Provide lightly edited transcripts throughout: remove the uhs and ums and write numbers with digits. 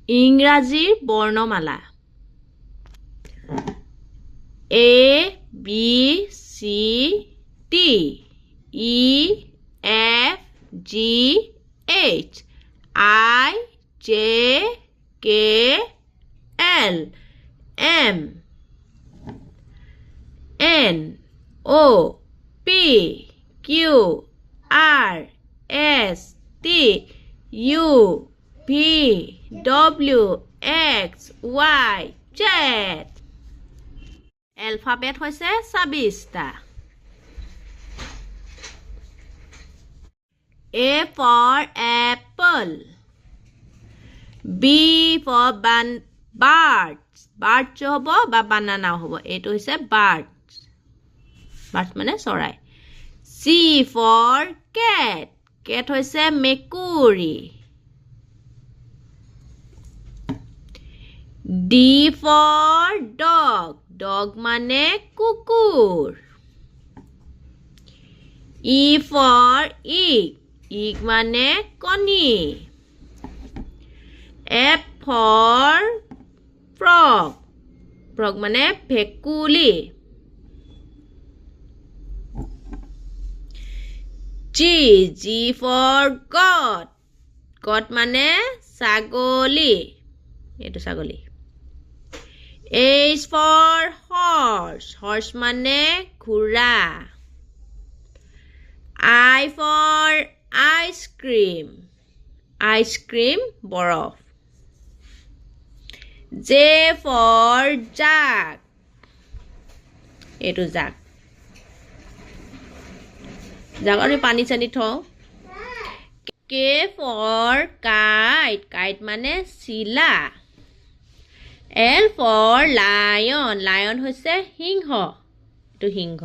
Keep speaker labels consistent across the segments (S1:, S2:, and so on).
S1: ইংৰাজীৰ বৰ্ণমালা A B C D E F G H I J K L M N O P Q R S T U V W X Y Z alphabet হৈছে 26টা A for apple B for birds birds হ'ব বা banana হ'ব এইটো হৈছে birds birds মানে চৰাই C for cat cat হৈছে মেকুৰী D for dog dog মানে কুকুৰ E for egg egg মানে কণী F for frog frog মানে ভেকুলী G for goat goat মানে ছাগলী এইটো ছাগলী H for horse horse মানে ঘোঁৰা I for ice cream ice cream বৰফ J for jug এইটো jug jug আমি পানী চানি থওঁ K for kite kite মানে চিলা L for lion lion হৈছে সিংহ এইটো সিংহ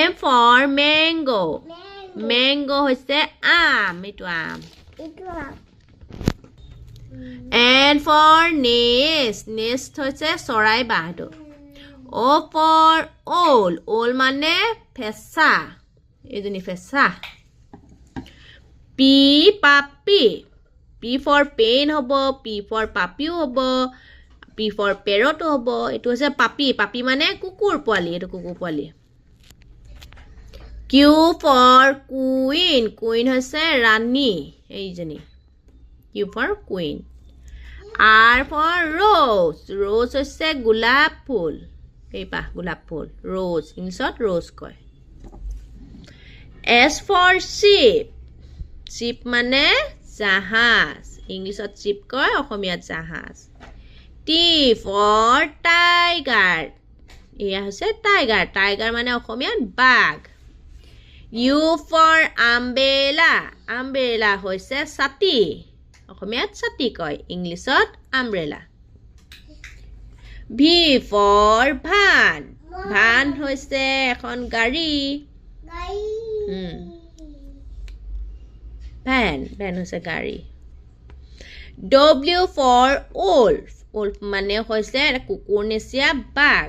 S1: M for mango mango হৈছে আম এইটো আম N for nest nest হৈছে চৰাই বাঁহটো O for owl owl মানে ফেঁচা এইজনী ফেঁচা P puppy P for pain হ'ব P for puppy হ'ব P for parrot হ'ব এইটো হৈছে puppy puppy মানে কুকুৰ পোৱালি এইটো কুকুৰ পোৱালি Q for queen queen হৈছে ৰাণী এইজনী Q for queen R for rose rose হৈছে গোলাপ ফুল এইপা গোলাপ ফুল rose ইংলিছত rose কয় S for ship ship মানে জাহাজ ইংলিছত ship কয় অসমীয়াত জাহাজ T for tiger এয়া হৈছে tiger tiger মানে অসমীয়াত বাঘ U for umbrella umbrella হৈছে ছাতি অসমীয়াত ছাতি কয় ইংলিছত umbrella V for van van হৈছে এখন গাড়ী van van হৈছে গাড়ী W for wolf wolf মানে হৈছে কুকুৰ নিচিনা বাঘ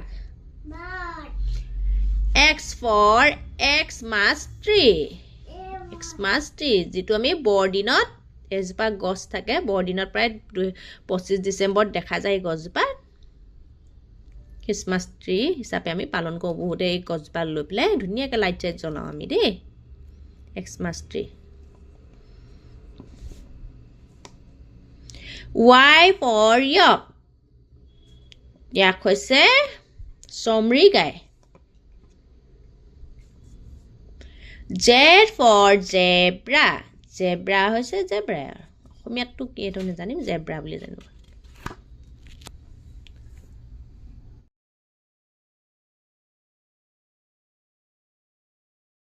S1: X for Xmas tree Xmas tree যেটো আমি বৰদিনত এজোপা গছ থাকে বৰদিনত প্ৰায় 25 ডিসেম্বৰ দেখা যায় গছজোপা Christmas tree হিচাপে আমি পালন কৰোঁ বহুতে এই গছজোপা লৈ পেলাই ধুনীয়াকৈ লাইট চাইট জ্বলাওঁ আমি দেই Xmas tree Y for yak yak হৈছে চমৰি গাই Z for zebra zebra হৈছে zebra অসমীয়াতটো কি এইটো নাজানিম zebra বুলি জানো